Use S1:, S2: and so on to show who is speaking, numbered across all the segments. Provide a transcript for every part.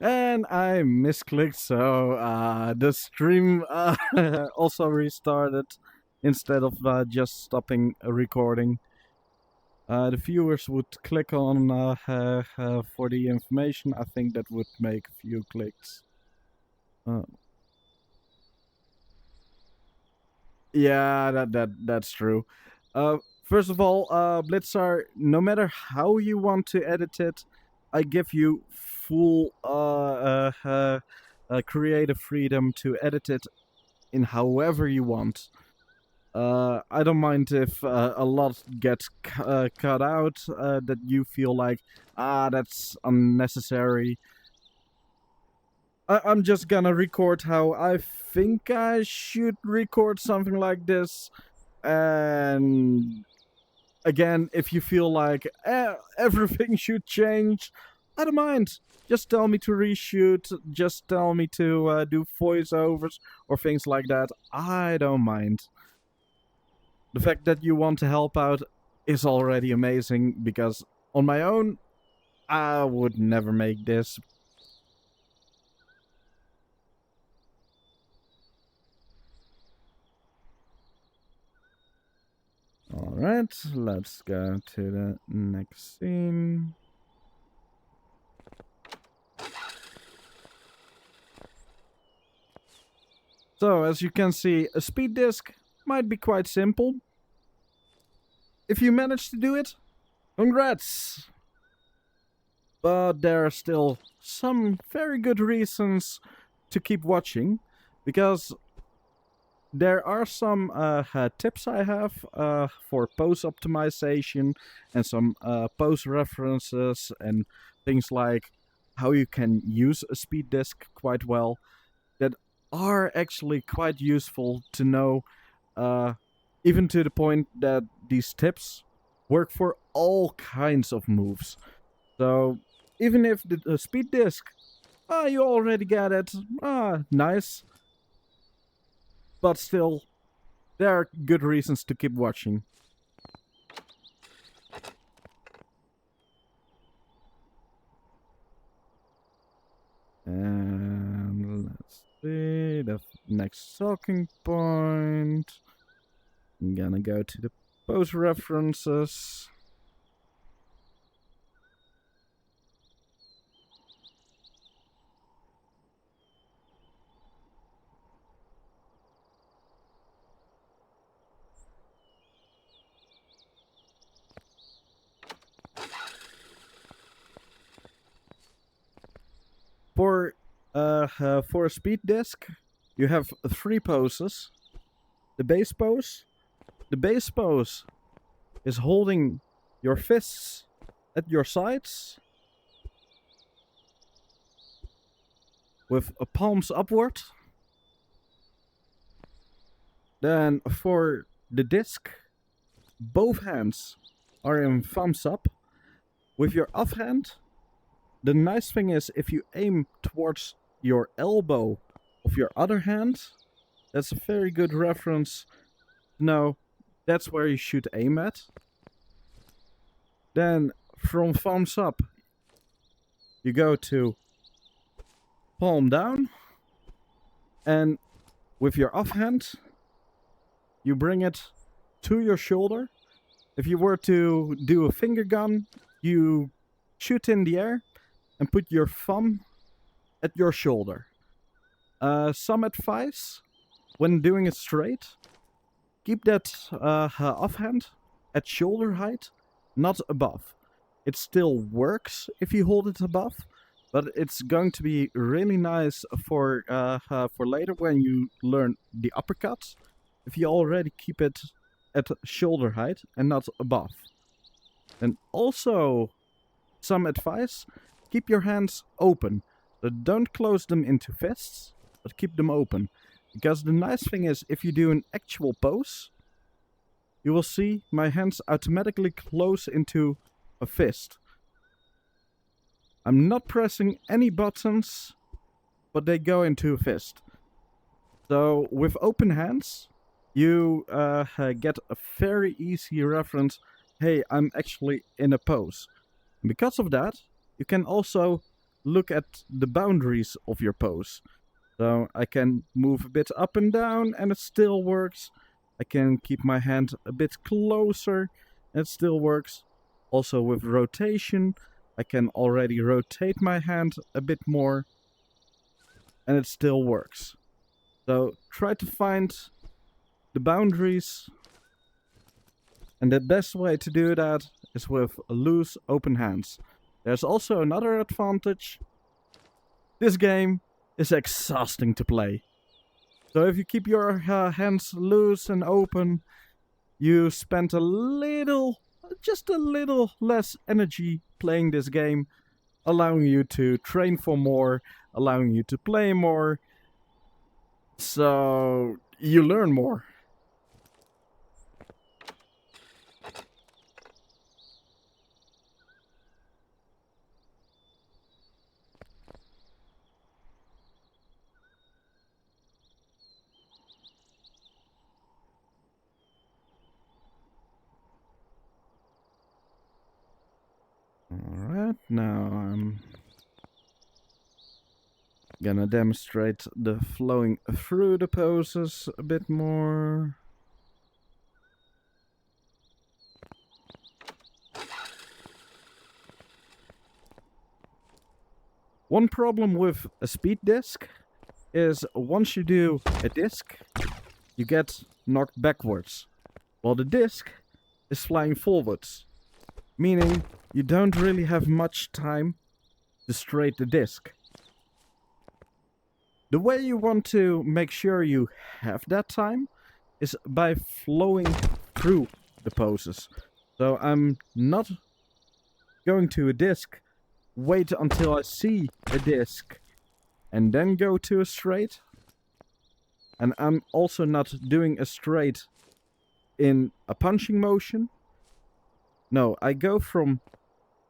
S1: And I misclicked, so the stream also restarted instead of just stopping recording. The viewers would click on for the information. I think that would make a few clicks. Uh, yeah, that's true. First of all, Blitzar, no matter how you want to edit it, I give you full creative freedom to edit it in however you want. I don't mind if a lot gets cut out that you feel like, that's unnecessary. I'm just gonna record how I think I should record something like this. And again, if you feel like everything should change, I don't mind. Just tell me to reshoot, just tell me to do voiceovers or things like that. I don't mind. The fact that you want to help out is already amazing because on my own, I would never make this. Alright, let's go to the next scene. So, as you can see, a speed disc might be quite simple. If you manage to do it, congrats! But there are still some very good reasons to keep watching, because there are some tips I have for pose optimization and some pose references and things like how you can use a speed disk quite well that are actually quite useful to know, uh, even to the point that these tips work for all kinds of moves. So even if the speed disk, you already get it, nice, but still, there are good reasons to keep watching. And let's see the next talking point. I'm gonna go to the pose references. For a speed disc, you have three poses. The base pose. The base pose is holding your fists at your sides with palms upward. Then for the disc, both hands are in thumbs up. With your offhand, the nice thing is if you aim towards your elbow of your other hand, that's a very good reference. No, that's where you should aim at. Then from thumbs up, you go to palm down, and with your offhand, you bring it to your shoulder. If you were to do a finger gun, you shoot in the air and put your thumb at your shoulder. Some advice when doing it straight, keep that offhand at shoulder height, not above. It still works if you hold it above, but it's going to be really nice for later when you learn the uppercut. If you already keep it at shoulder height and not above. And also, some advice: keep your hands open. So don't close them into fists, but keep them open. Because the nice thing is, if you do an actual pose, you will see my hands automatically close into a fist. I'm not pressing any buttons, but they go into a fist. So with open hands, you get a very easy reference. Hey, I'm actually in a pose. And because of that, you can also look at the boundaries of your pose. So I can move a bit up and down and it still works. I can keep my hand a bit closer and it still works. Also with rotation, I can already rotate my hand a bit more and it still works. So try to find the boundaries, and the best way to do that is with loose open hands. There's also another advantage. This game is exhausting to play. So if you keep your hands loose and open, you spend just a little less energy playing this game, allowing you to train for more, allowing you to play more, so you learn more. Alright, now I'm gonna demonstrate the flowing through the poses a bit more. One problem with a speed disc is once you do a disc, you get knocked backwards, while the disc is flying forwards, meaning you don't really have much time to straight the disc. The way you want to make sure you have that time is by flowing through the poses. So I'm not going to a disc, wait until I see a disc, and then go to a straight. And I'm also not doing a straight in a punching motion. No, I go from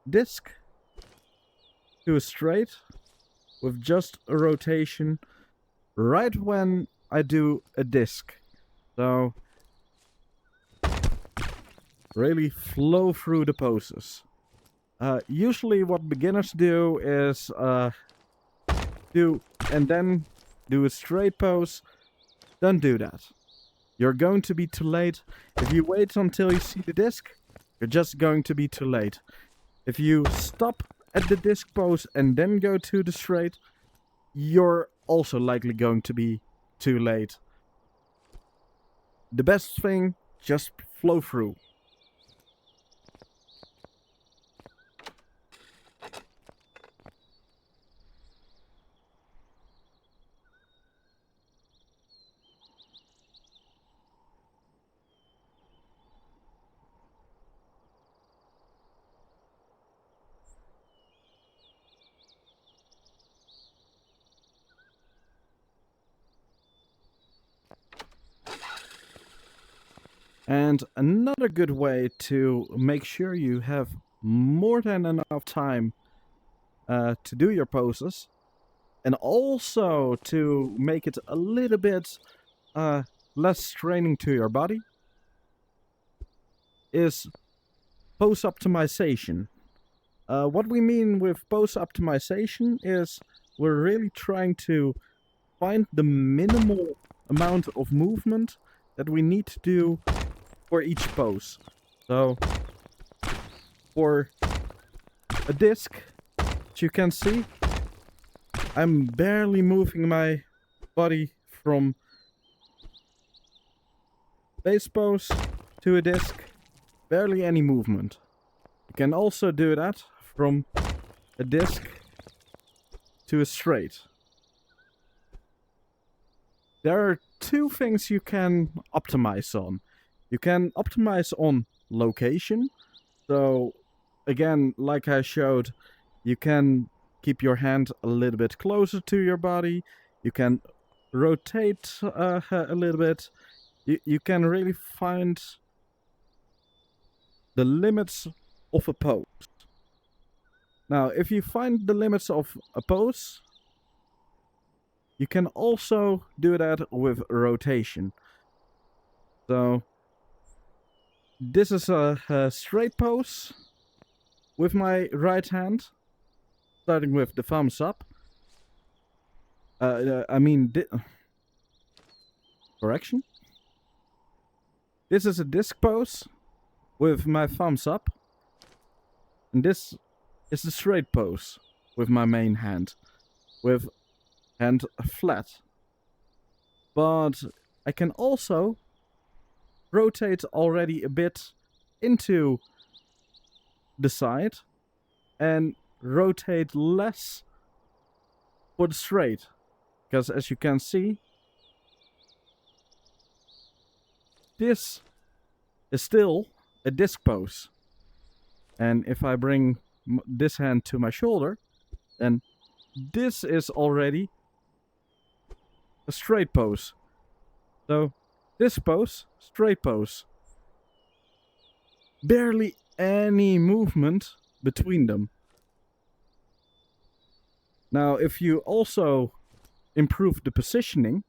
S1: disc to a straight with just a rotation right when I do a disc. So really flow through the poses. Usually what beginners do is do and then do a straight pose. Don't do that. You're going to be too late. If you wait until you see the disc, you're just going to be too late. If you stop at the disc pose and then go to the straight, you're also likely going to be too late. The best thing, just flow through. And another good way to make sure you have more than enough time to do your poses, and also to make it a little bit less straining to your body, is pose optimization. What we mean with pose optimization is we're really trying to find the minimal amount of movement that we need to do for each pose. So for a disc, as you can see, I'm barely moving my body from base pose to a disc. Barely any movement. You can also do that from a disc to a straight. There are two things you can optimize on. You can optimize on location. So again, like I showed, you can keep your hand a little bit closer to your body. You can rotate a little bit. You can really find the limits of a pose. Now, if you find the limits of a pose, you can also do that with rotation. So this is a straight pose with my right hand. starting with the thumbs up. I mean, correction. This is a disc pose with my thumbs up. And this is the straight pose with my main hand. With hand flat. But I can also rotate already a bit into the side and rotate less for the straight. Because as you can see, this is still a disc pose. And if I bring this hand to my shoulder, then this is already a straight pose. So this pose, straight pose. Barely any movement between them. Now, if you also improve the positioning,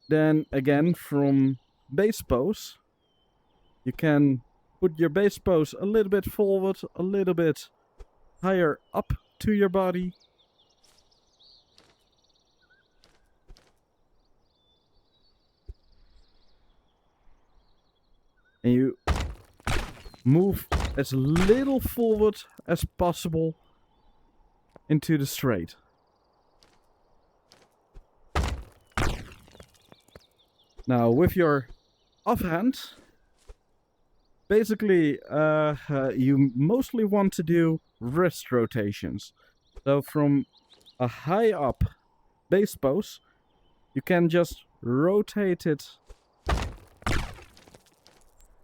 S1: then again from base pose, you can put your base pose a little bit forward, a little bit higher up to your body. And you move as little forward as possible into the straight. Now with your offhand, basically you mostly want to do wrist rotations. So from a high up base pose, you can just rotate it.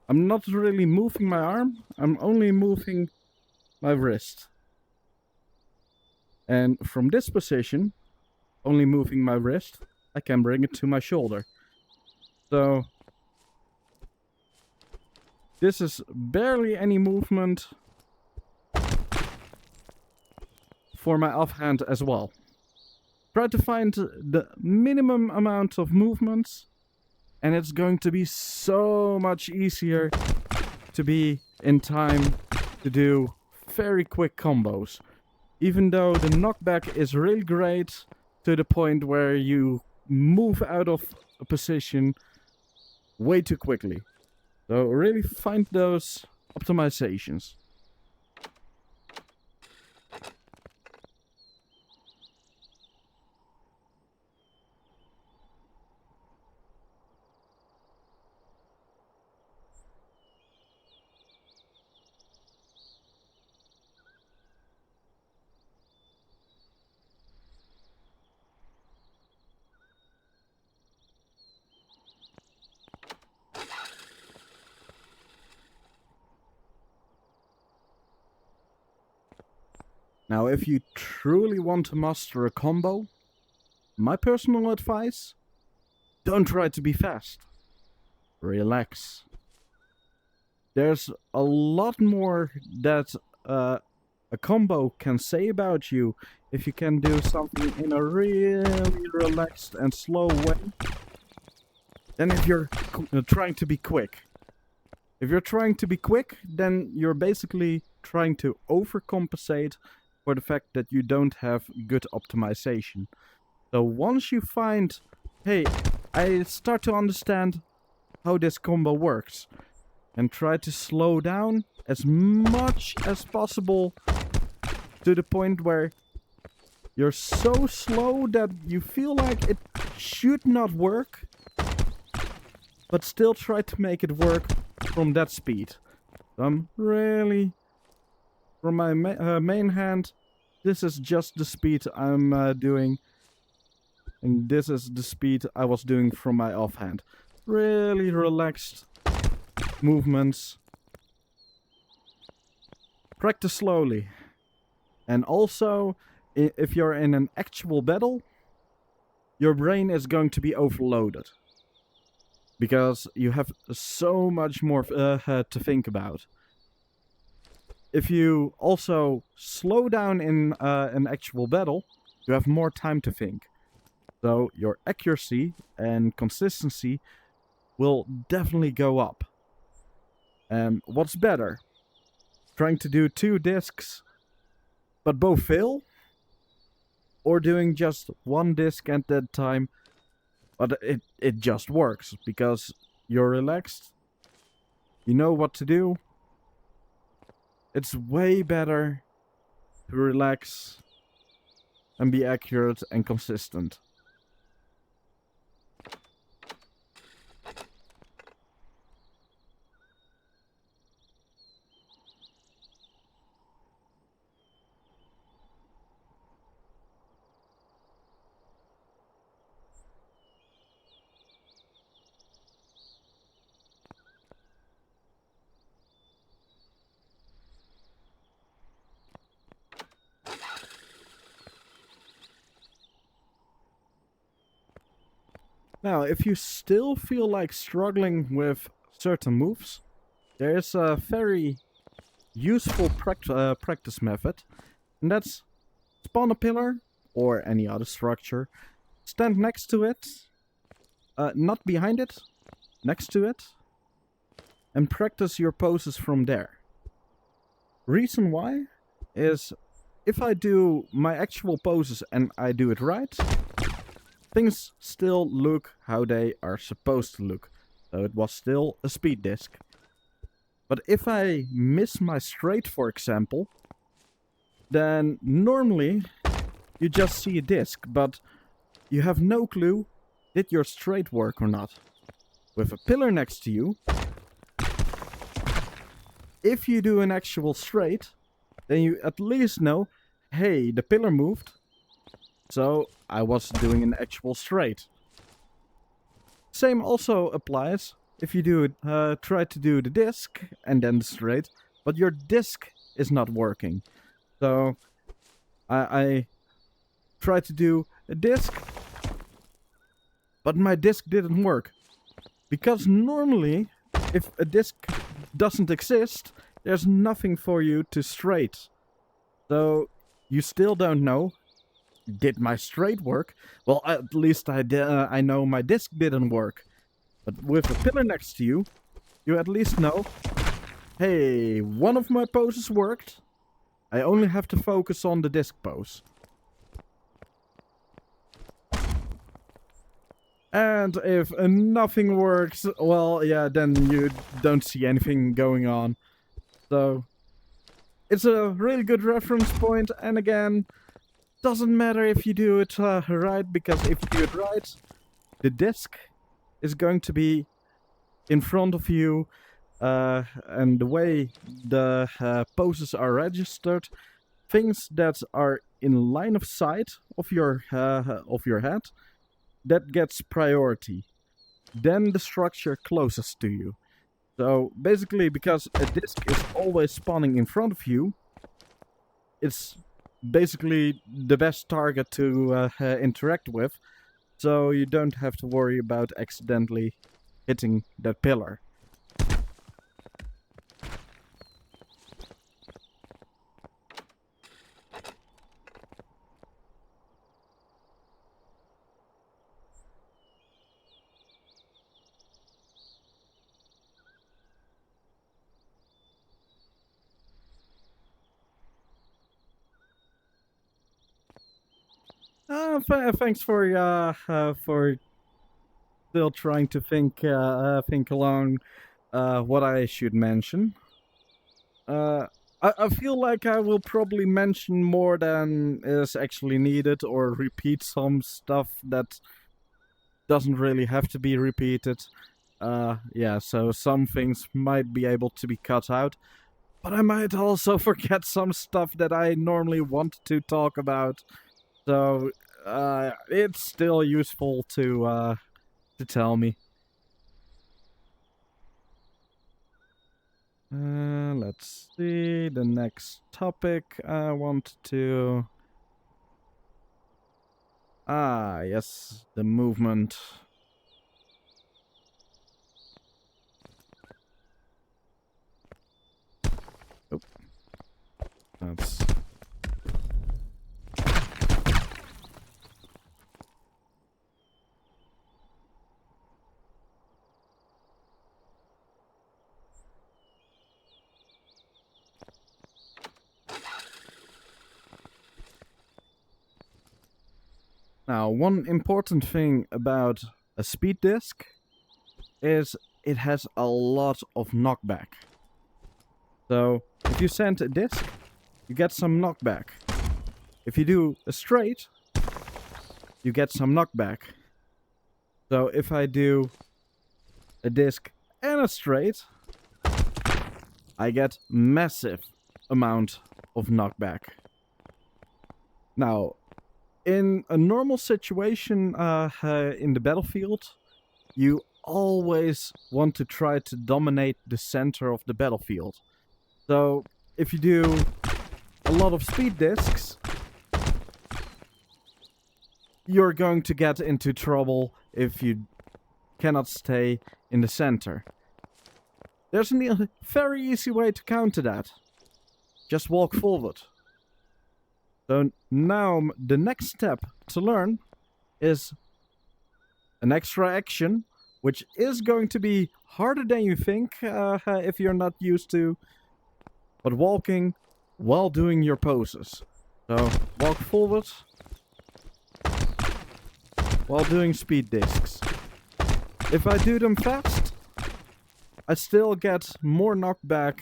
S1: I'm not really moving my arm, I'm only moving my wrist. And from this position, only moving my wrist, I can bring it to my shoulder. So this is barely any movement for my offhand as well. Try to find the minimum amount of movements, and it's going to be so much easier to be in time to do very quick combos. Even though the knockback is really great to the point where you move out of a position way too quickly. So really find those optimizations. Now, if you truly want to master a combo, my personal advice, don't try to be fast. Relax. There's a lot more that a combo can say about you if you can do something in a really relaxed and slow way than if you're trying to be quick. If you're trying to be quick, then you're basically trying to overcompensate for the fact that you don't have good optimization. So once you find, hey, I start to understand how this combo works, and try to slow down as much as possible to the point where you're so slow that you feel like it should not work, but still try to make it work from that speed. So I'm really, from my main hand, this is just the speed I'm doing, and this is the speed I was doing from my offhand. Really relaxed movements. Practice slowly. And also, if you're in an actual battle, your brain is going to be overloaded. Because you have so much more to think about. If you also slow down in an actual battle, you have more time to think. So your accuracy and consistency will definitely go up. And what's better? Trying to do 2 discs, but both fail? or doing just one disc at that time, but it just works because you're relaxed, you know what to do. It's way better to relax and be accurate and consistent. Now, if you still feel like struggling with certain moves, there's a very useful practice method, and that's spawn a pillar or any other structure, stand next to it, not behind it, next to it, and practice your poses from there. Reason why is if I do my actual poses and I do it right, things still look how they are supposed to look. So it was still a speed disc. But if I miss my straight, for example, then normally you just see a disc, but you have no clue, did your straight work or not. With a pillar next to you, if you do an actual straight, then you at least know, hey, the pillar moved, so I was doing an actual straight. Same also applies if you do try to do the disc and then the straight, but your disc is not working. So I tried to do a disc, but my disc didn't work. Because normally, if a disc doesn't exist, there's nothing for you to straight. So you still don't know, did my straight work? Well, at least I know my disc didn't work. But with a pillar next to you, you at least know, hey, one of my poses worked. I only have to focus on the disc pose. And if nothing works, well, yeah, then you don't see anything going on. So it's a really good reference point, and again, doesn't matter if you do it right, because if you do it right, the disc is going to be in front of you, and the way the poses are registered, things that are in line of sight of your head, that gets priority. Then the structure closest to you. So basically, because a disc is always spawning in front of you, it's basically the best target to interact with, so you don't have to worry about accidentally hitting that pillar. Thanks for still trying to think along what I should mention. I feel like I will probably mention more than is actually needed, or repeat some stuff that doesn't really have to be repeated. Yeah, so some things might be able to be cut out, but I might also forget some stuff that I normally want to talk about. So it's still useful to tell me. Let's see, the next topic I want to... Ah, yes, the movement. Oh, that's... Now, one important thing about a speed disk is it has a lot of knockback. So, if you send a disk, you get some knockback. If you do a straight, you get some knockback. So, if I do a disk and a straight, I get massive amount of knockback. Now, in a normal situation in the battlefield, you always want to try to dominate the center of the battlefield. So, if you do a lot of speed disks, you're going to get into trouble if you cannot stay in the center. There's a very easy way to counter that. Just walk forward. So now the next step to learn is an extra action, which is going to be harder than you think if you're not used to, but walking while doing your poses. So walk forward while doing speed disks. If I do them fast, I still get more knockback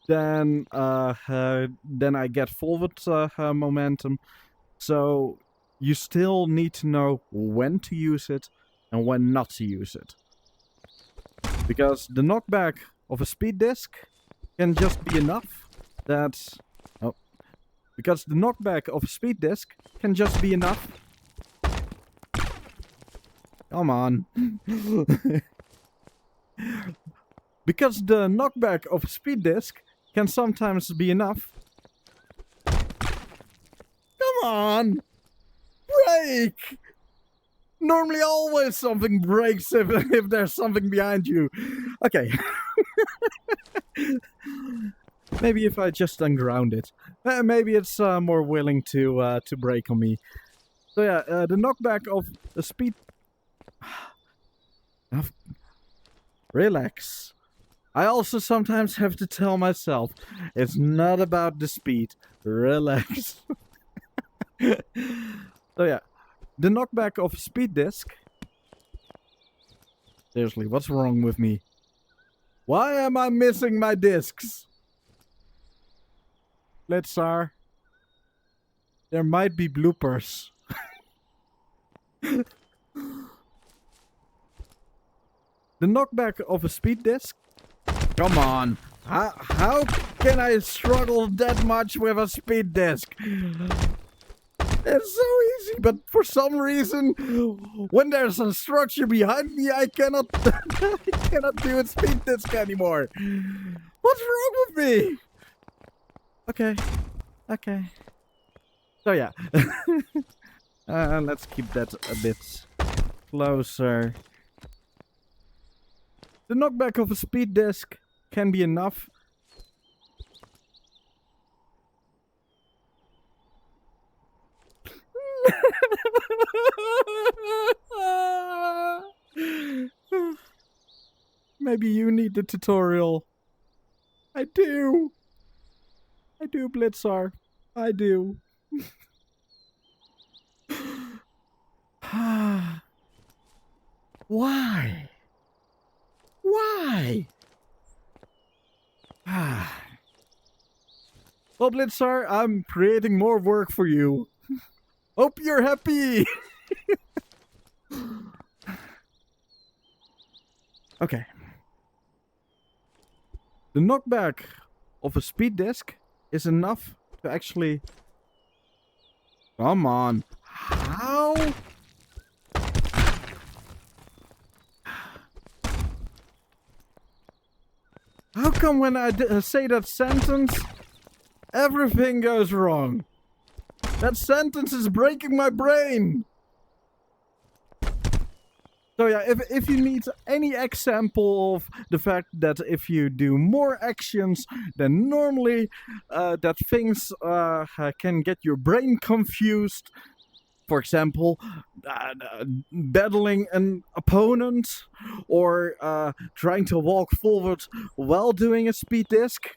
S1: than I get forward momentum. So you still need to know when to use it and when not to use it. Because the knockback of a speed disk can just be enough that... Oh. Because the knockback of a speed disk can just be enough... Come on. Because the knockback of a speed disk can sometimes be enough. Come on! Break! Normally always something breaks if there's something behind you. Okay. Maybe if I just unground it. Maybe it's more willing to break on me. So yeah, the knockback of a speed... Relax. I also sometimes have to tell myself, it's not about the speed. Relax. So yeah, the knockback of a speed disk... Seriously, what's wrong with me? Why am I missing my discs? Blitzar. There might be bloopers. The knockback of a speed disk? Come on. How can I struggle that much with a speed disk? It's so easy, but for some reason, when there's a structure behind me, I cannot do a speed disc anymore. What's wrong with me? Okay. So yeah. Let's keep that a bit closer. The knockback of a speed disk can be enough. Maybe you need the tutorial. I do, Blitzar. I do. Why? Well, Blitzar, I'm creating more work for you. Hope you're happy. Okay. The knockback of a speed disk is enough to actually... Come on. How? How come when I say that sentence, everything goes wrong? That sentence is breaking my brain. So yeah, if you need any example of the fact that if you do more actions than normally, that things can get your brain confused. For example, battling an opponent, or trying to walk forward while doing a speed disc,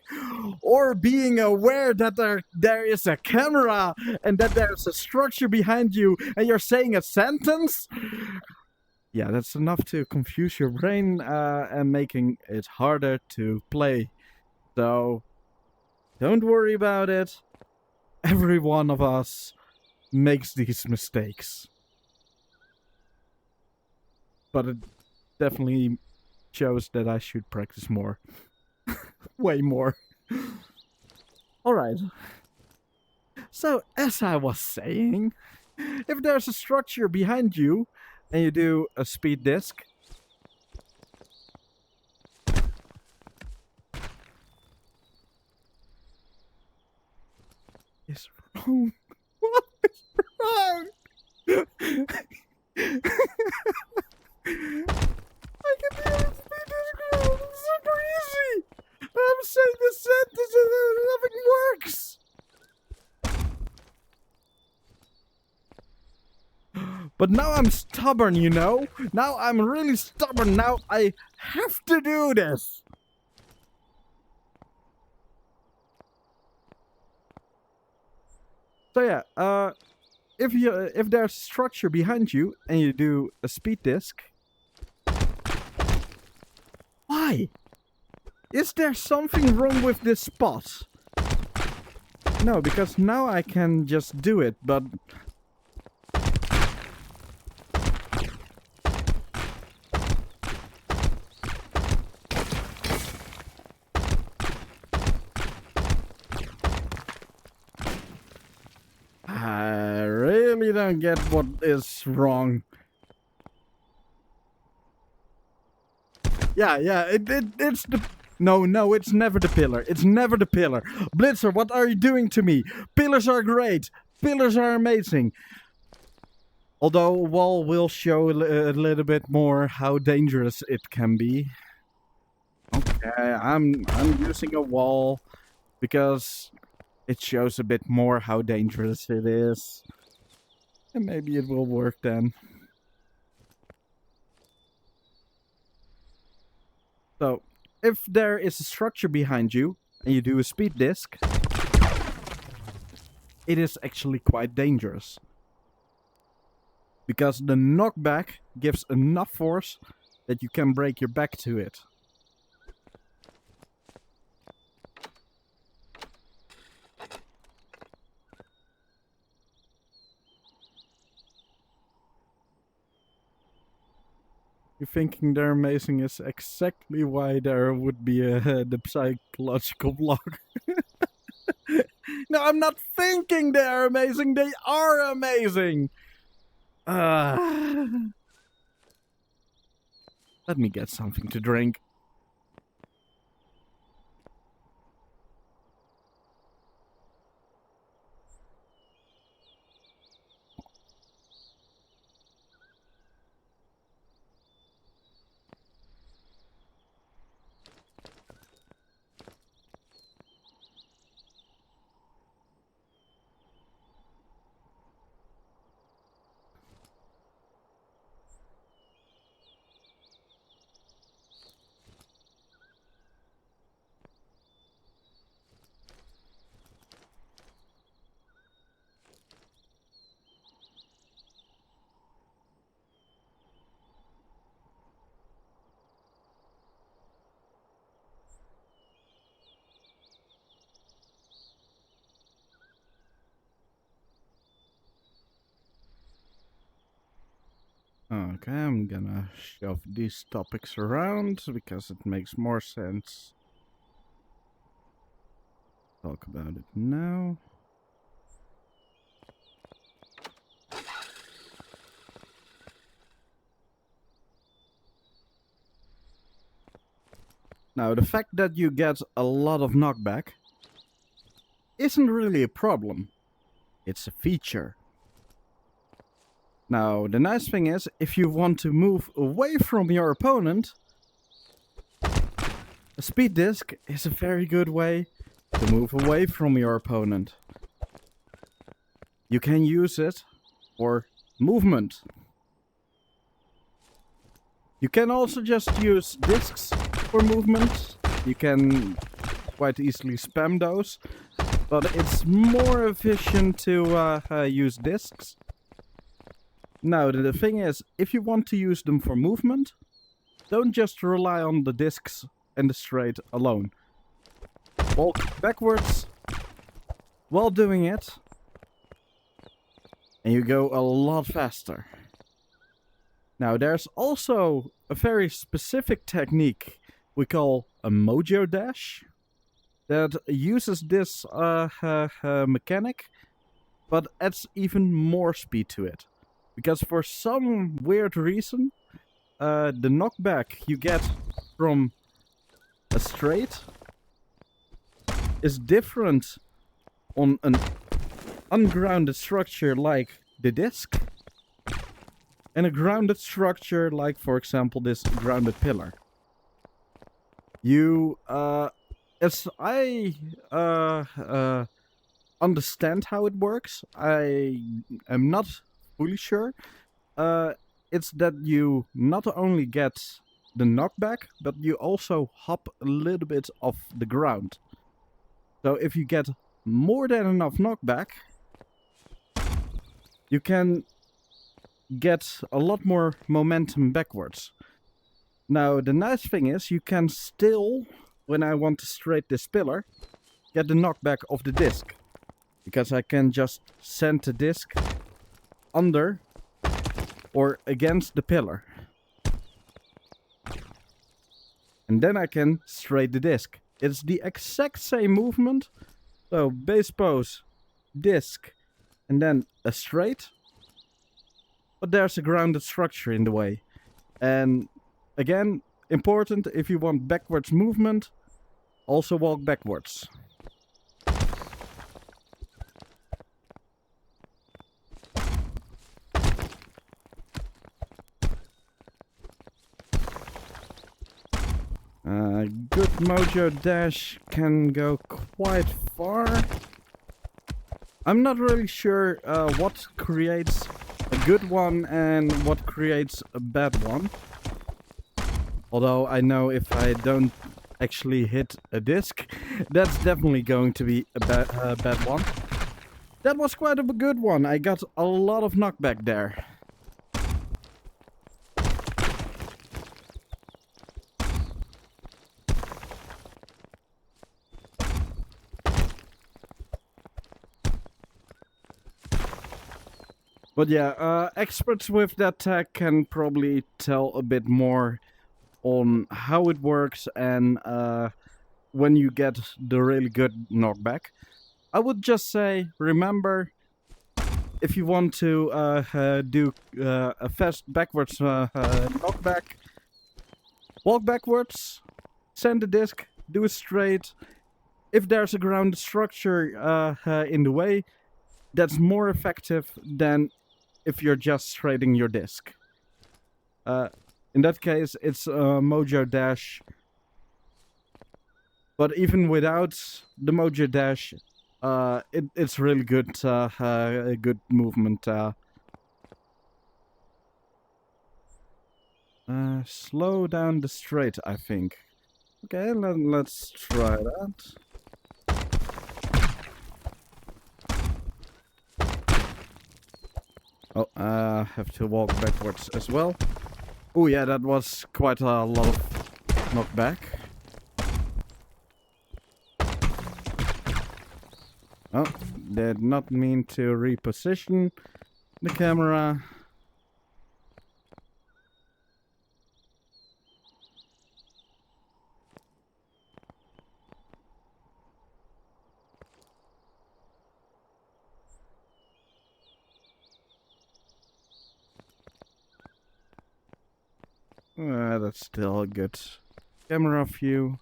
S1: or being aware that there is a camera and that there's a structure behind you and you're saying a sentence. Yeah, that's enough to confuse your brain and making it harder to play. So don't worry about it. Every one of us makes these mistakes. But it definitely shows that I should practice more. Way more. Alright. So, as I was saying, if there's a structure behind you and you do a speed disc, is wrong. What is wrong? I can do a speed disc. It's super easy. I'm saying the sentence and nothing works. But now I'm stubborn, you know? Now I'm really stubborn. Now I have to do this. So yeah, if there's structure behind you and you do a speed disc, why? Is there something wrong with this spot? No, because now I can just do it, but I really don't get what is wrong. Yeah, it's the... No, it's never the pillar. It's never the pillar. Blitzer, what are you doing to me? Pillars are great. Pillars are amazing. Although wall will show a little bit more how dangerous it can be. Okay, I'm using a wall because it shows a bit more how dangerous it is. And maybe it will work then. So, if there is a structure behind you and you do a speed disc, it is actually quite dangerous. Because the knockback gives enough force that you can break your back to it. You're thinking they're amazing is exactly why there would be the psychological block. No, I'm not thinking they're amazing. They are amazing. Let me get something to drink. Okay, I'm gonna shove these topics around because it makes more sense. Talk about it now. Now, the fact that you get a lot of knockback isn't really a problem. It's a feature. Now, the nice thing is, if you want to move away from your opponent, a speed disc is a very good way to move away from your opponent. You can use it for movement. You can also just use discs for movement. You can quite easily spam those, but it's more efficient to use discs. Now, the thing is, if you want to use them for movement, don't just rely on the discs and the straight alone. Walk backwards while doing it, and you go a lot faster. Now, there's also a very specific technique we call a mojo dash that uses this mechanic, but adds even more speed to it. Because for some weird reason, the knockback you get from a straight is different on an ungrounded structure like the disc, and a grounded structure like, for example, this grounded pillar. You, as I understand how it works, I am not fully sure. It's that you not only get the knockback, but you also hop a little bit off the ground. So if you get more than enough knockback, you can get a lot more momentum backwards. Now, the nice thing is you can still, when I want to straight this pillar, get the knockback of the disc. Because I can just send the disc under or against the pillar. And then I can straight the disc. It's the exact same movement. So base pose, disc, and then a straight. But there's a grounded structure in the way. And again, important, if you want backwards movement, also walk backwards. Good mojo dash can go quite far. I'm not really sure what creates a good one and what creates a bad one. Although I know if I don't actually hit a disc, that's definitely going to be a bad one. That was quite a good one. I got a lot of knockback there. But yeah, experts with that tech can probably tell a bit more on how it works and when you get the really good knockback. I would just say, remember, if you want to do a fast backwards knockback, walk backwards, send the disc, do it straight. If there's a grounded structure in the way, that's more effective than if you're just straighting your disc. In that case, it's a mojo dash. But even without the mojo dash, it's really good, good movement. Slow down the straight, I think. Okay, let's try that. Oh, I have to walk backwards as well. Oh yeah, that was quite a lot of knockback. Oh, did not mean to reposition the camera. That's still a good camera view.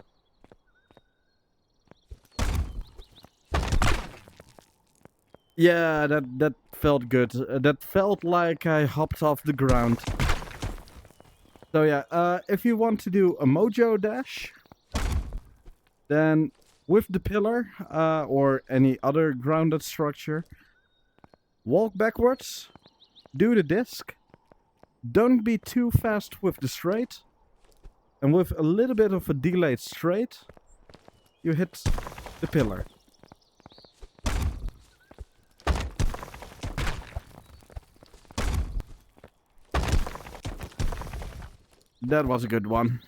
S1: Yeah, that felt good. That felt like I hopped off the ground. So yeah, if you want to do a mojo dash, then with the pillar or any other grounded structure, walk backwards, do the disc. Don't be too fast with the straight. And with a little bit of a delayed straight, you hit the pillar. That was a good one.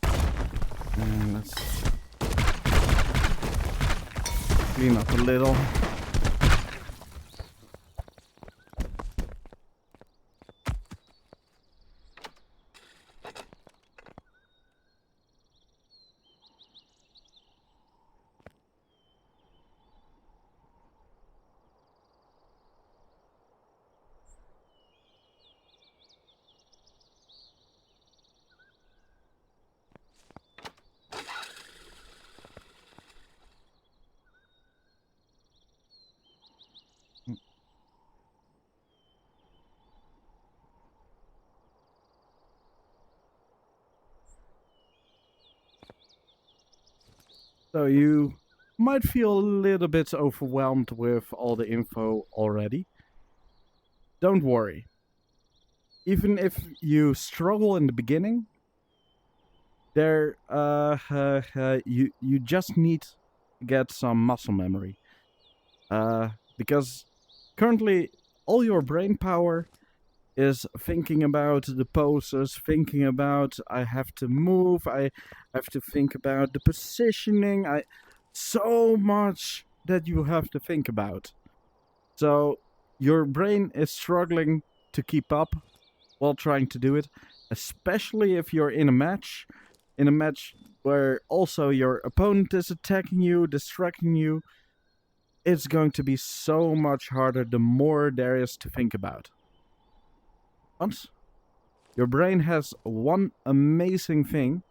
S1: And let's clean up a little. So you might feel a little bit overwhelmed with all the info already. Don't worry. Even if you struggle in the beginning, you just need to get some muscle memory. Because currently all your brain power is thinking about the poses, thinking about I have to move, I have to think about the positioning, so much that you have to think about. So your brain is struggling to keep up while trying to do it, especially if you're in a match where also your opponent is attacking you, distracting you. It's going to be so much harder the more there is to think about. But your brain has one amazing thing,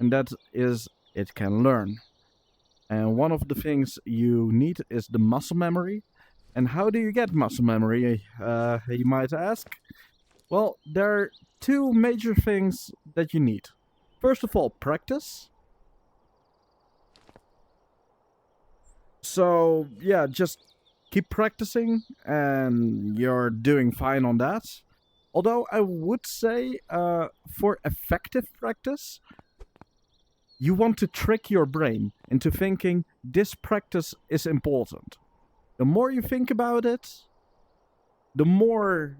S1: and that is it can learn. And one of the things you need is the muscle memory. And how do you get muscle memory, you might ask? Well, there are two major things that you need. First of all, practice. So, yeah, just keep practicing and you're doing fine on that. Although I would say for effective practice, you want to trick your brain into thinking this practice is important. The more you think about it, the more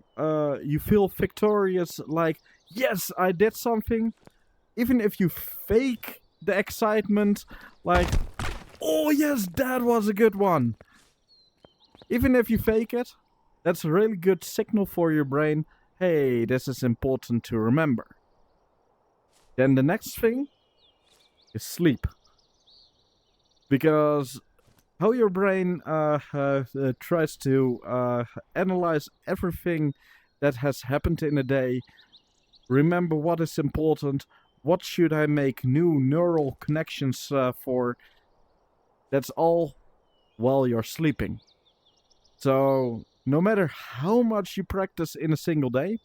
S1: you feel victorious, like, yes, I did something. Even if you fake the excitement, like, oh yes, that was a good one. Even if you fake it, that's a really good signal for your brain. Hey, this is important to remember. Then the next thing is sleep. Because how your brain tries to analyze everything that has happened in a day, remember what is important, what should I make new neural connections for, that's all while you're sleeping. So no matter how much you practice in a single day,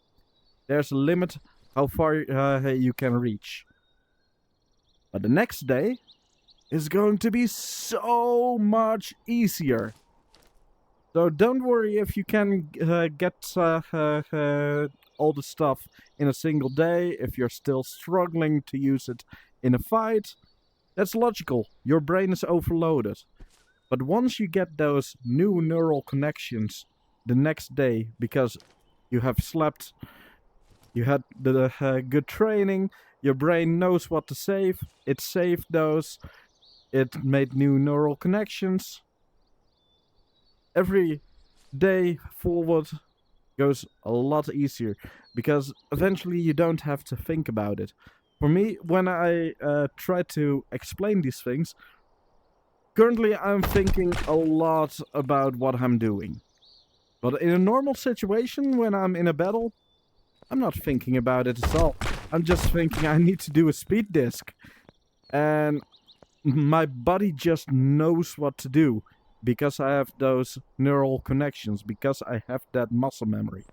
S1: there's a limit how far you can reach. But the next day is going to be so much easier. So don't worry if you can get all the stuff in a single day, if you're still struggling to use it in a fight. That's logical. Your brain is overloaded. But once you get those new neural connections the next day, because you have slept, you had the good training, your brain knows what to save, it saved those, it made new neural connections. Every day forward goes a lot easier, because eventually you don't have to think about it. For me, when I try to explain these things, currently I'm thinking a lot about what I'm doing. But in a normal situation, when I'm in a battle, I'm not thinking about it at all. I'm just thinking I need to do a speed disc. And my body just knows what to do, because I have those neural connections, because I have that muscle memory.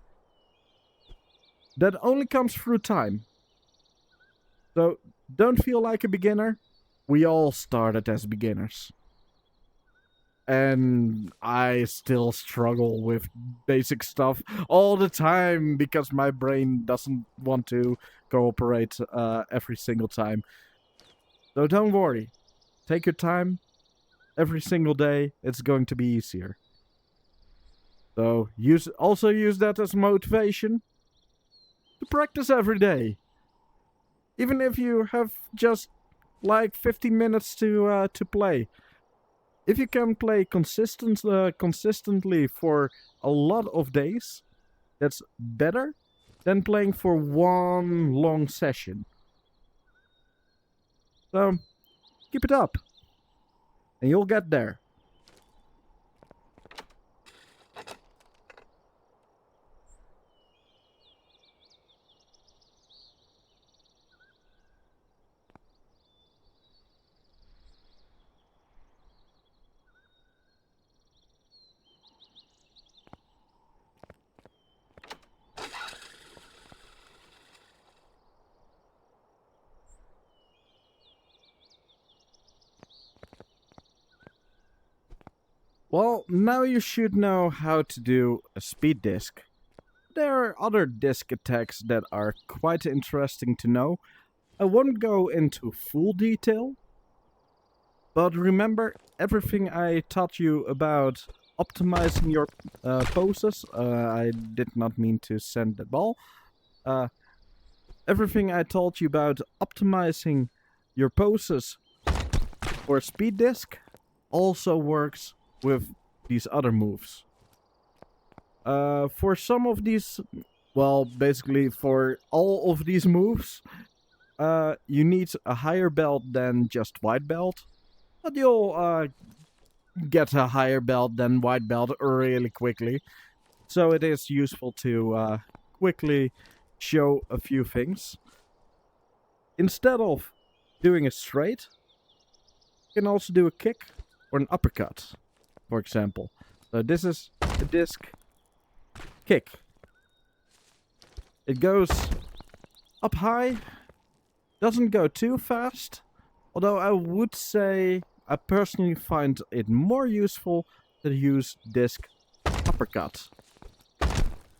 S1: That only comes through time. So don't feel like a beginner. We all started as beginners. and I still struggle with basic stuff all the time because my brain doesn't want to cooperate every single time. So don't worry. Take your time. Every single day, it's going to be easier. So use that as motivation to practice every day. Even if you have just like 15 minutes to play. If you can play consistently for a lot of days, that's better than playing for one long session. So keep it up, and you'll get there. Well, now you should know how to do a speed disc. There are other disc attacks that are quite interesting to know. I won't go into full detail, but remember everything I taught you about optimizing your poses. I did not mean to send the ball. Everything I told you about optimizing your poses for speed disc also works with these other moves. For some of these, well, basically for all of these moves, you need a higher belt than just white belt, but you'll get a higher belt than white belt really quickly. So it is useful to quickly show a few things. Instead of doing a straight, you can also do a kick or an uppercut, for example. So this is a disc kick. It goes up high, doesn't go too fast, although I would say I personally find it more useful to use disc uppercut.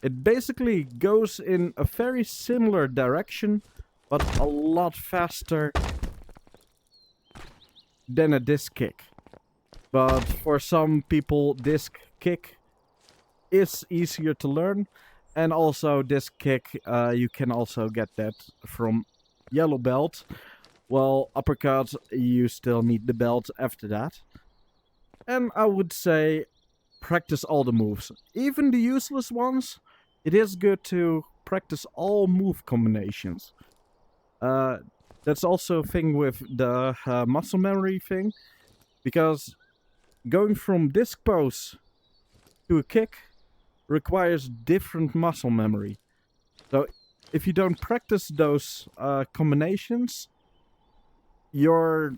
S1: It basically goes in a very similar direction, but a lot faster than a disc kick. But for some people, disc kick is easier to learn, and also disc kick, you can also get that from yellow belt. Well, uppercut, you still need the belt after that. And I would say practice all the moves, even the useless ones. It is good to practice all move combinations. That's also a thing with the muscle memory thing, because going from disc pose to a kick requires different muscle memory. So if you don't practice those combinations, you're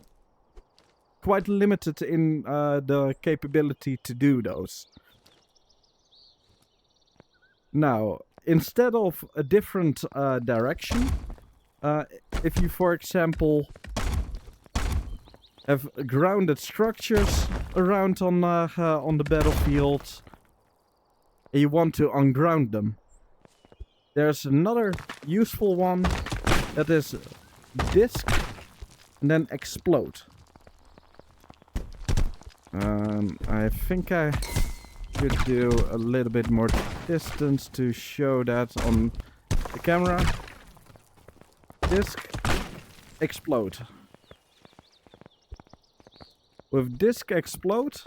S1: quite limited in the capability to do those. Now, instead of a different direction, if you, for example, have grounded structures around on the battlefield, and you want to unground them, there's another useful one that is disc and then explode. I think I should do a little bit more distance to show that on the camera. Disc, explode. With disc explode,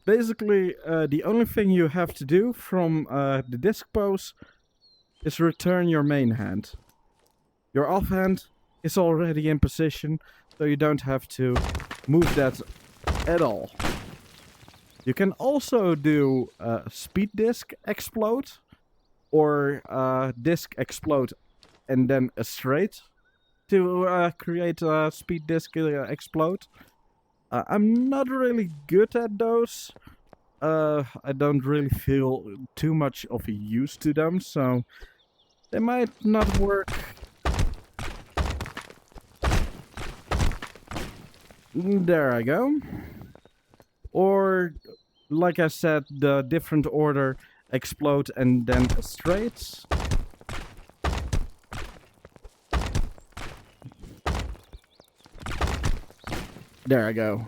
S1: basically the only thing you have to do from the disc pose is return your main hand. Your offhand is already in position, so you don't have to move that at all. You can also do speed disc explode, or disc explode and then a straight to create a speed disc explode. I'm not really good at those. I don't really feel too much of a use to them, so they might not work. There I go. Or, like I said, the different order explode and then a straight. There I go.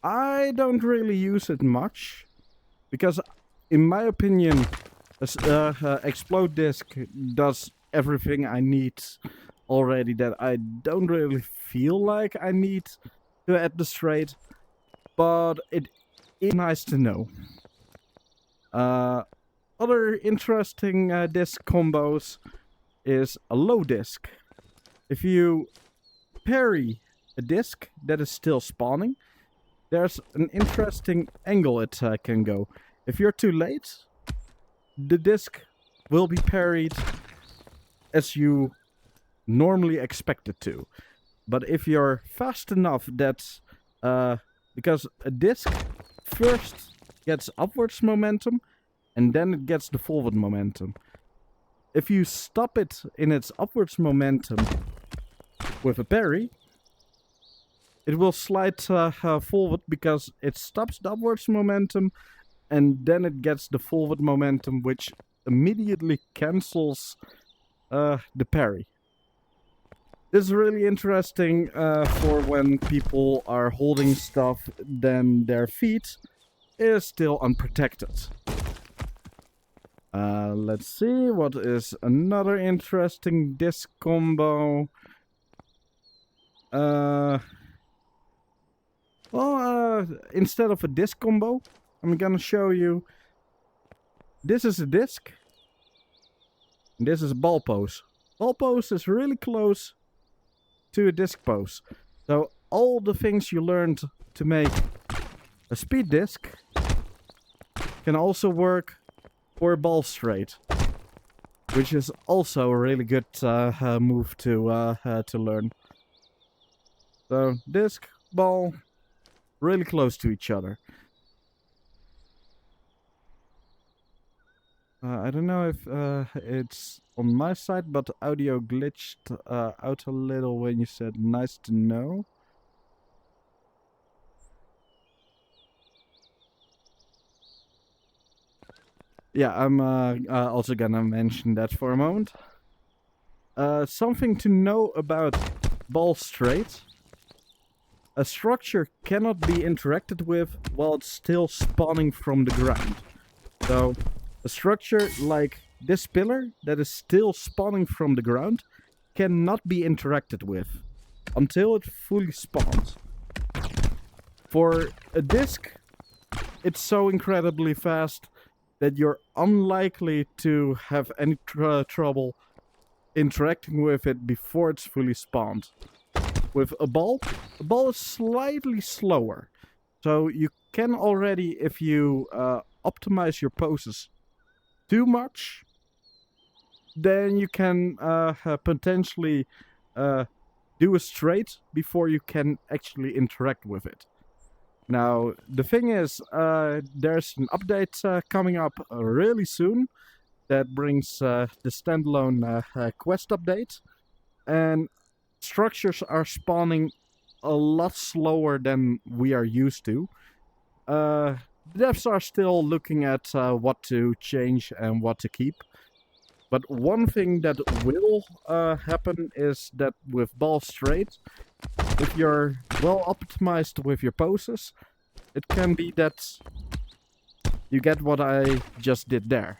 S1: I don't really use it much because, in my opinion, explode disc does everything I need already that I don't really feel like I need to add the straight, but it is nice to know. Other interesting disc combos is a low disc. If you parry a disc that is still spawning, there's an interesting angle it can go. If you're too late, the disc will be parried as you normally expect it to. But if you're fast enough that, because a disc first gets upwards momentum and then it gets the forward momentum. If you stop it in its upwards momentum with a parry, it will slide forward because it stops the upwards momentum and then it gets the forward momentum, which immediately cancels the parry. This is really interesting for when people are holding stuff, then their feet is still unprotected. Let's see, what is another interesting disc combo? Instead of a disc combo, I'm gonna show you. This is a disc. And this is a ball pose. Ball pose is really close to a disc pose. So all the things you learned to make a speed disc can also work for a ball straight, which is also a really good move to learn. So disc, ball, really close to each other. I don't know if it's on my side, but audio glitched out a little when you said nice to know. Yeah, I'm also gonna mention that for a moment. Something to know about ball straight. A structure cannot be interacted with while it's still spawning from the ground. So, a structure like this pillar that is still spawning from the ground cannot be interacted with until it fully spawns. For a disc, it's so incredibly fast that you're unlikely to have any trouble interacting with it before it's fully spawned. With a ball is slightly slower. So you can already, if you optimize your poses too much, then you can potentially do a straight before you can actually interact with it. Now, the thing is, there's an update coming up really soon that brings the standalone quest update, and structures are spawning a lot slower than we are used to. Devs are still looking at what to change and what to keep. But one thing that will happen is that with ball straight, if you're well optimized with your poses, it can be that you get what I just did there.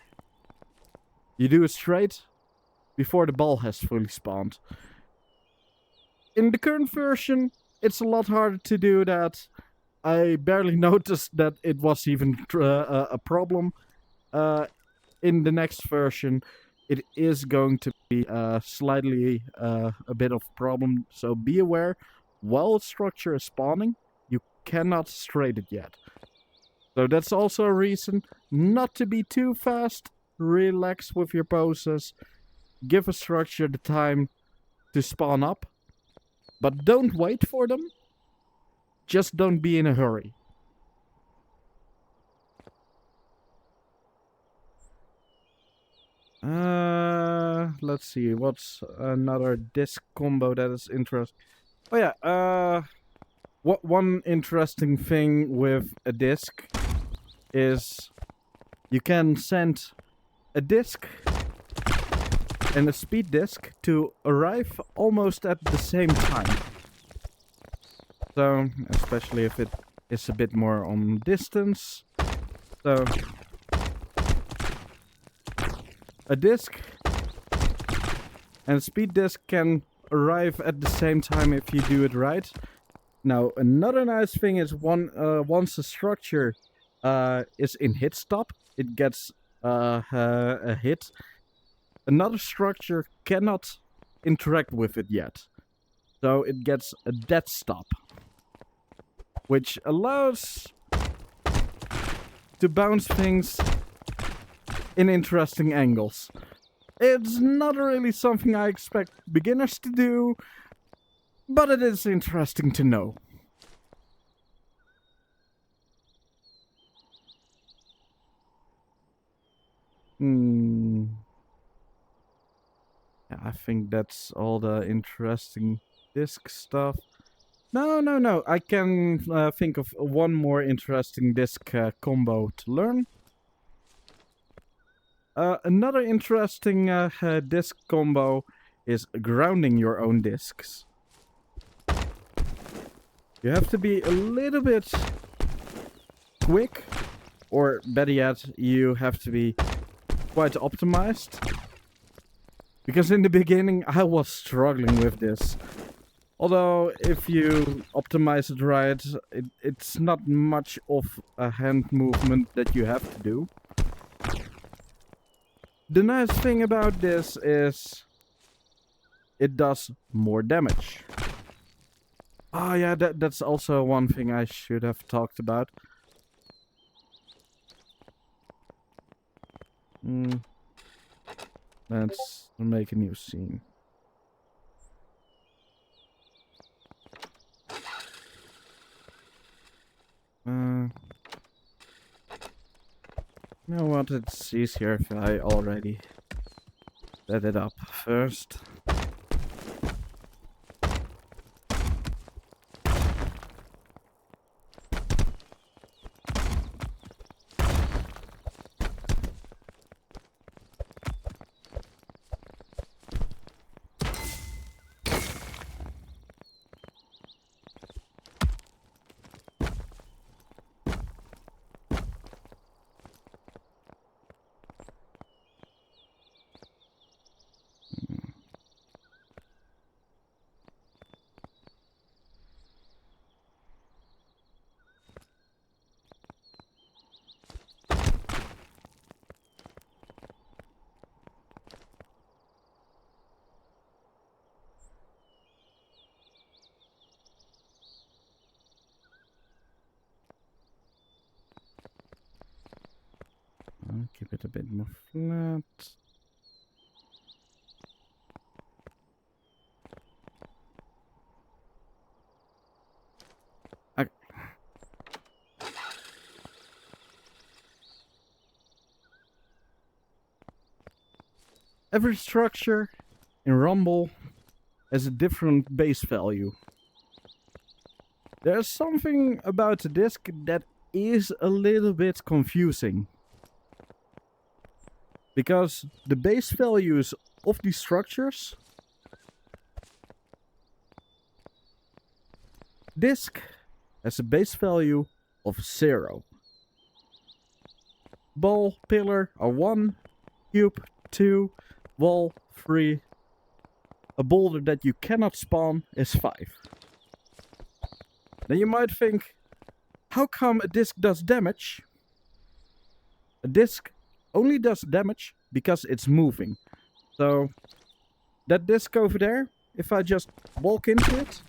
S1: You do it straight before the ball has fully spawned. In the current version, it's a lot harder to do that. I barely noticed that it was even a problem. In the next version, it is going to be slightly a bit of a problem. So be aware, while its structure is spawning, you cannot straight it yet. So that's also a reason not to be too fast. Relax with your poses. Give a structure the time to spawn up. But don't wait for them. Just don't be in a hurry. Let's see. What's another disc combo that is interesting? Oh yeah, What one interesting thing with a disk is you can send a disk and a speed disk to arrive almost at the same time. So, especially if it is a bit more on distance. So, a disk and a speed disk can arrive at the same time if you do it right. Now, another nice thing is once a structure is in hit stop, it gets a hit. Another structure cannot interact with it yet. So it gets a dead stop, which allows to bounce things in interesting angles. It's not really something I expect beginners to do, but it is interesting to know. Yeah, I think that's all the interesting disc stuff. No. I can think of one more interesting disc combo to learn. Another interesting disc combo is grounding your own discs. You have to be a little bit quick, or better yet, you have to be quite optimized. Because in the beginning I was struggling with this. Although if you optimize it right, it's not much of a hand movement that you have to do. The nice thing about this is it does more damage. Oh yeah, that's also one thing I should have talked about. Let's make a new scene. You know what, it's easier if I already set it up first. I'll keep it a bit more flat. Every structure in Rumble has a different base value. There's something about the disk that is a little bit confusing. Because the base values of these structures... Disk has a base value of 0. Ball, pillar are 1, cube 2, wall 3. A boulder that you cannot spawn is 5. Now you might think, how come a disk does damage? A disk only does damage because it's moving. So that disk over there, if I just walk into it,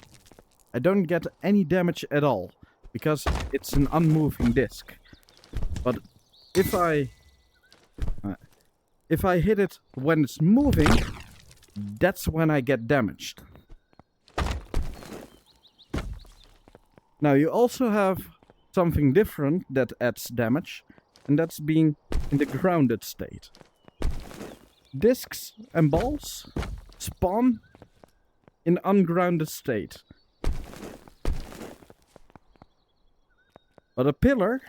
S1: I don't get any damage at all because it's an unmoving disk. But if I hit it when it's moving, that's when I get damaged. Now you also have something different that adds damage, and that's being in the grounded state. Discs and balls spawn in ungrounded state. But a pillar,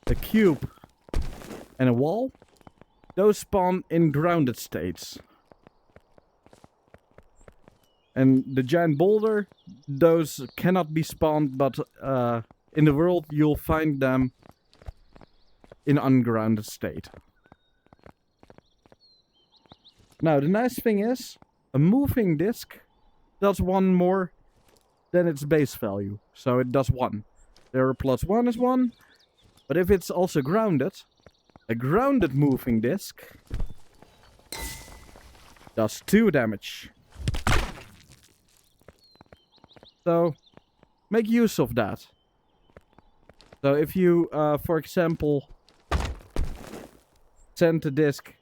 S1: a cube, and a wall, those spawn in grounded states. And the giant boulder, those cannot be spawned, but in the world you'll find them in ungrounded state. Now the nice thing is, a moving disk does one more than its base value. So it does 1. There plus 1 is 1. But if it's also grounded, a grounded moving disk does 2 damage. So make use of that. So if you, for example, send a disk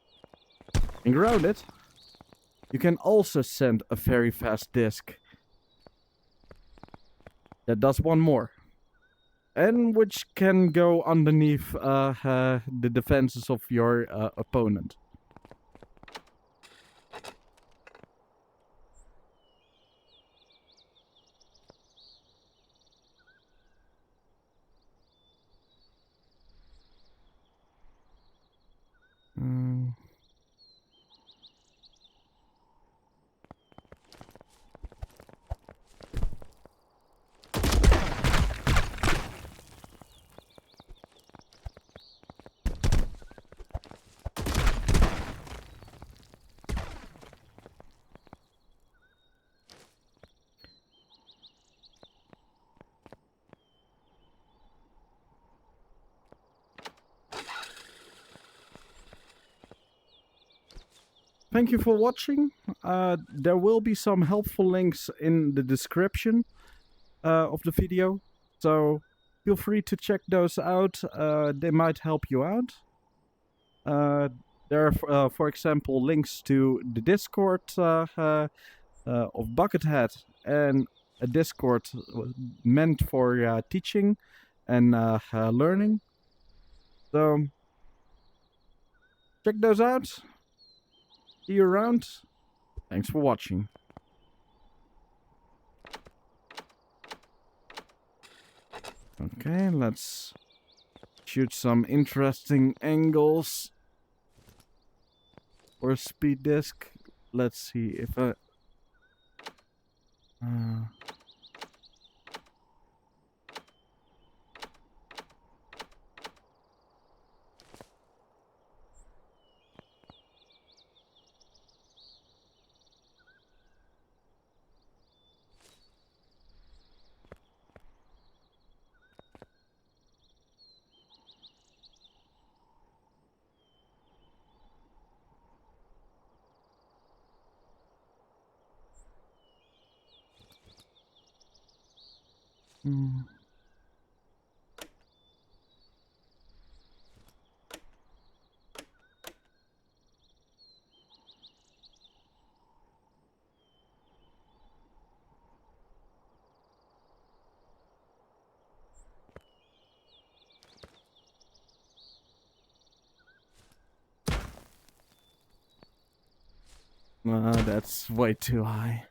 S1: and ground it, you can also send a very fast disk that does 1 more. And which can go underneath the defenses of your opponent. Thank you for watching. There will be some helpful links in the description of the video. So feel free to check those out. They might help you out. There are, for example, links to the Discord of Buckethead and a Discord meant for teaching and learning. So check those out. See you around. Thanks for watching. Okay, let's shoot some interesting angles for a speed disc. Let's see if I... That's way too high.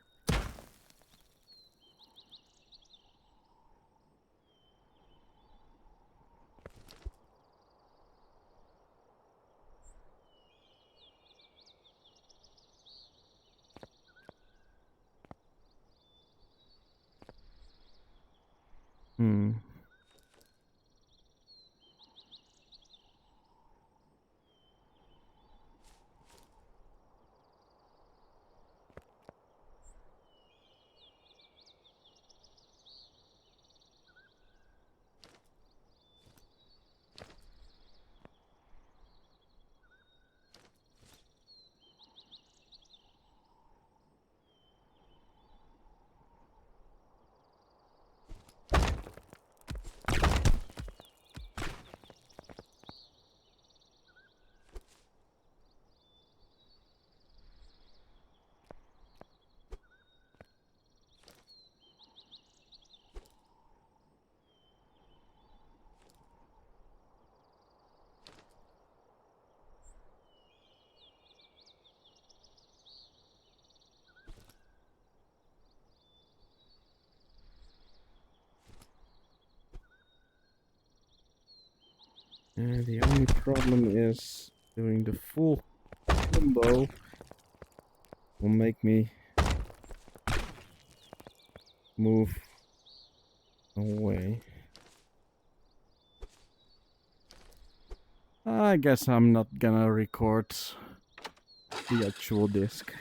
S1: The only problem is doing the full combo will make me move away. I guess I'm not gonna record the actual disc.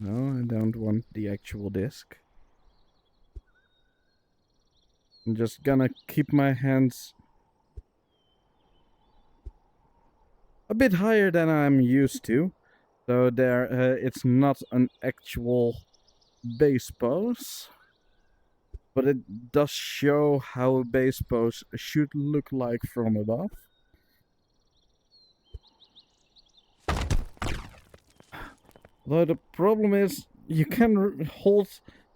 S1: No, I don't want the actual disc. I'm just gonna keep my hands a bit higher than I'm used to. So there, it's not an actual bass pose, but it does show how a bass pose should look like from above. Though the problem is, you can hold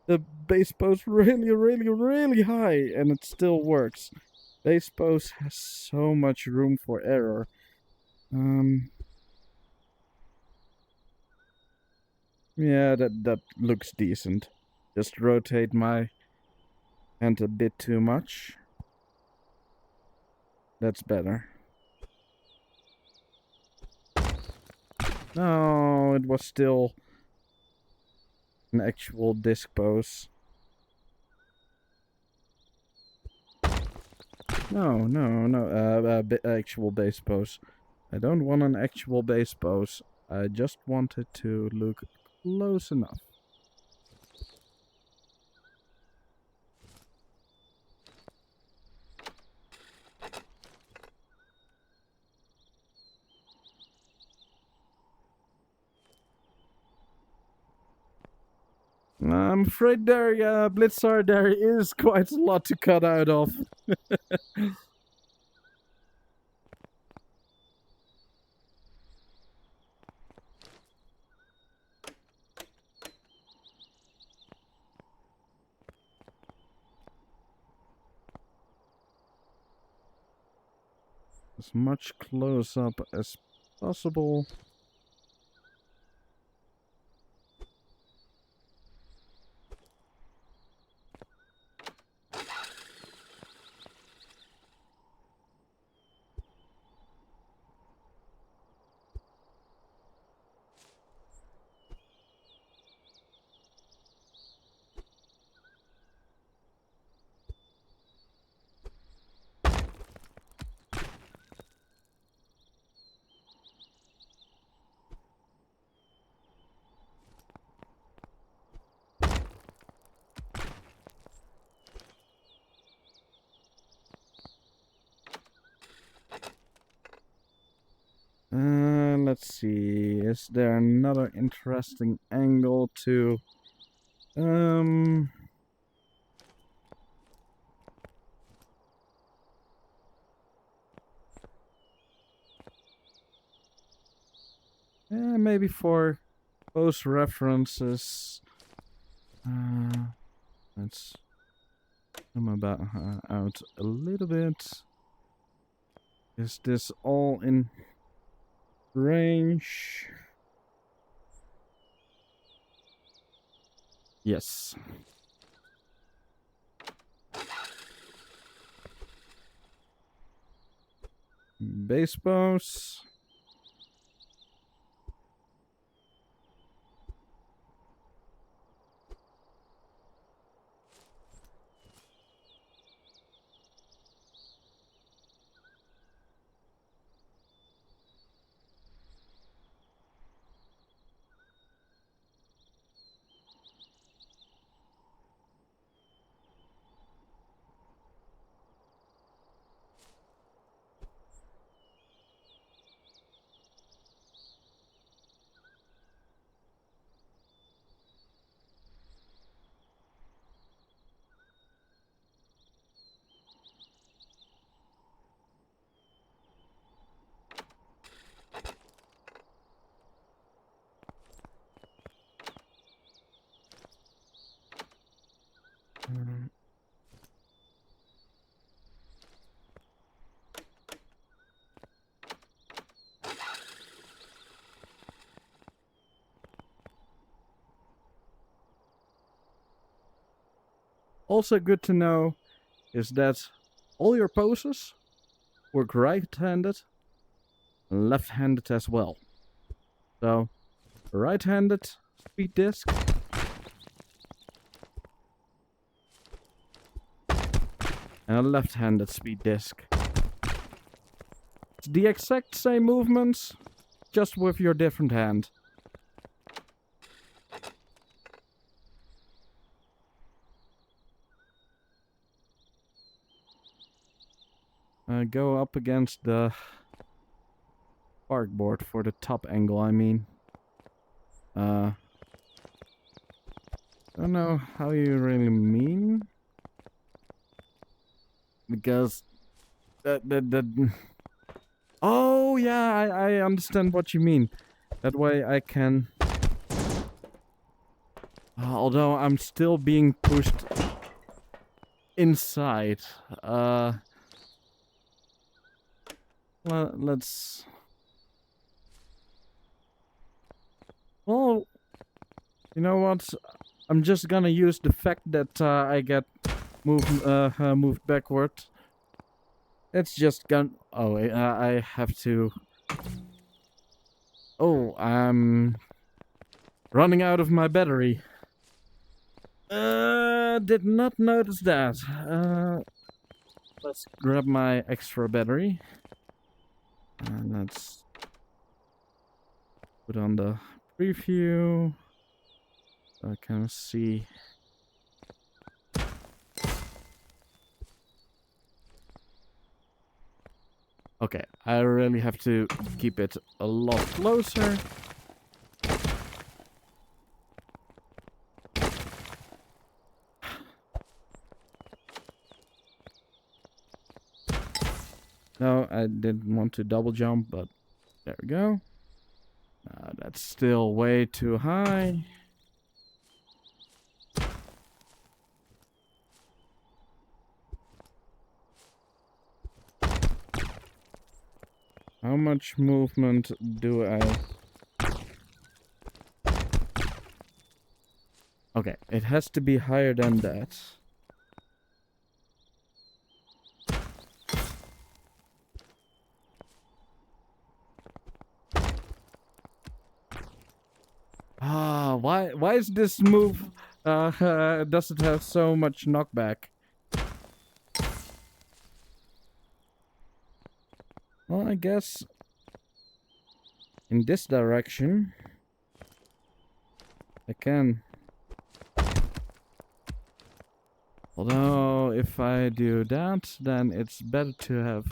S1: the bass pose really, really, really high and it still works. Bass pose has so much room for error. Yeah, that looks decent. Just rotate my hand a bit too much. That's better. No, it was still an actual disc pose. No, actual bass pose. I don't want an actual bass pose. I just want it to look close enough. I'm afraid there, Blitzar, there is quite a lot to cut out of. As much close up as possible. Let's see. Is there another interesting angle to... maybe for post references. Let's zoom about out a little bit. Is this all in range? Yes. Bass pose. also good to know is that all your poses work right-handed and left-handed as well. So, right-handed speed disc and a left-handed speed disc. It's the exact same movements, just with your different hand. Go up against the parkboard for the top angle, I mean. Don't know how you really mean. Because oh yeah, I understand what you mean. That way I can... although I'm still being pushed inside. Let's... Well, you know what? I'm just gonna use the fact that I get moved backward. It's just gonna... Oh, I have to... Oh, I'm running out of my battery. Did not notice that. Let's grab my extra battery. And let's put on the preview. So I can see. Okay, I really have to keep it a lot closer. No, I didn't want to double jump, but there we go. That's still way too high. How much movement do I... Okay, it has to be higher than that. Why is this move, does it have so much knockback? Well, I guess in this direction I can. Although if I do that, then it's better to have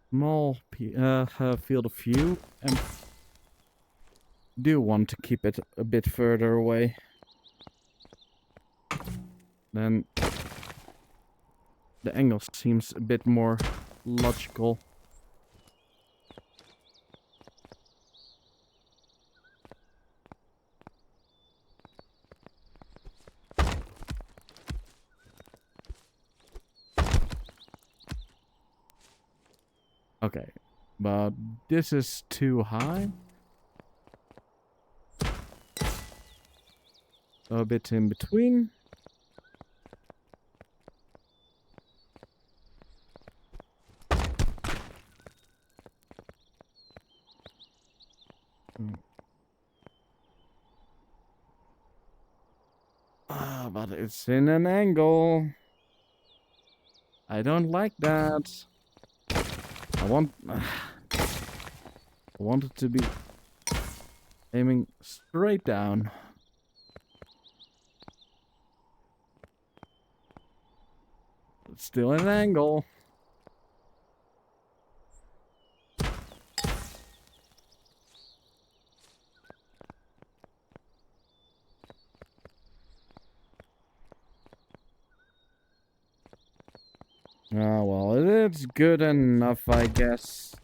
S1: small field of view, and do want to keep it a bit further away. Then the angle seems a bit more logical. Okay, but this is too high. So a bit in between. But it's in an angle. I don't like that. I want it to be aiming straight down. It's still an angle. Oh, well, it's good enough, I guess.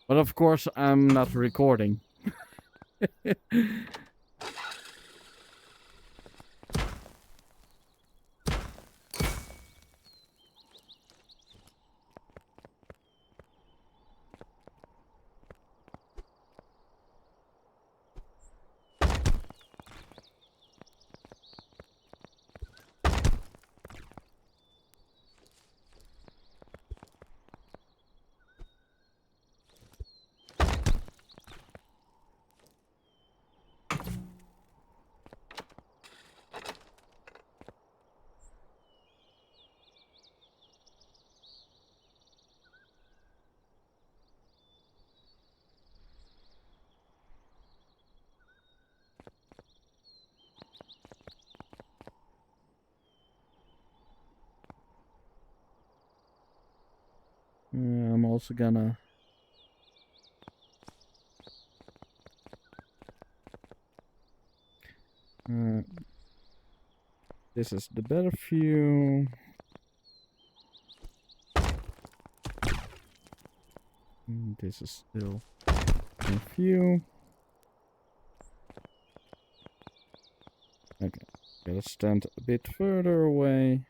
S1: But of course, I'm not recording. also gonna... this is the better view. This is still a view. Okay, gotta stand a bit further away.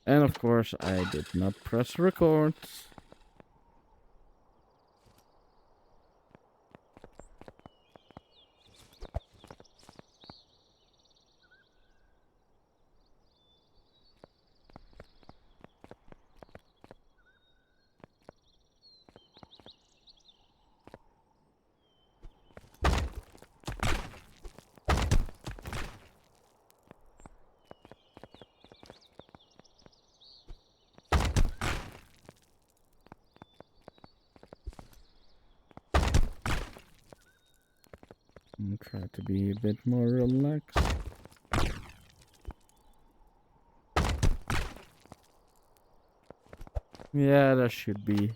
S1: And of course, I did not press record. And try to be a bit more relaxed. Yeah, there should be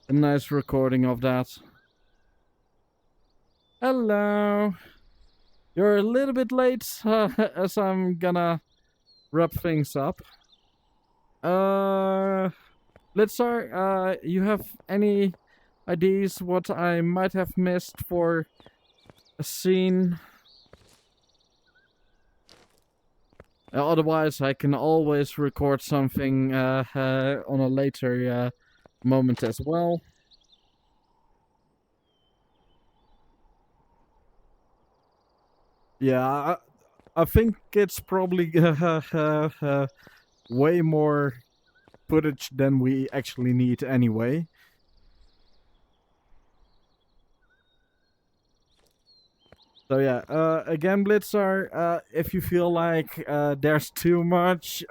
S1: a nice recording of that. Hello. You're a little bit late, as I'm gonna wrap things up. Blitzar, you have any ideas what I might have missed for a scene? Otherwise, I can always record something on a later moment as well. Yeah, I think it's probably way more footage than we actually need anyway. So yeah, again, Blitzar, if you feel like there's too much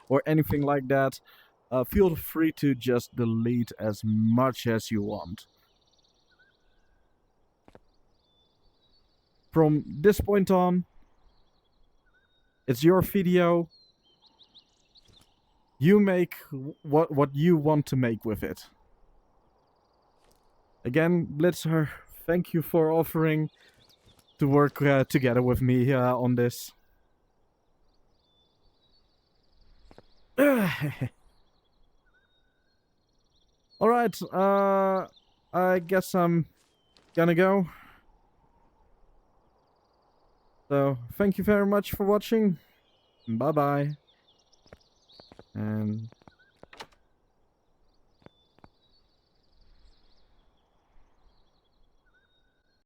S1: or anything like that, feel free to just delete as much as you want. From this point on, it's your video. You make what you want to make with it. Again, Blitzer, thank you for offering to work together with me on this. Alright, I guess I'm gonna go. So, thank you very much for watching. Bye-bye. And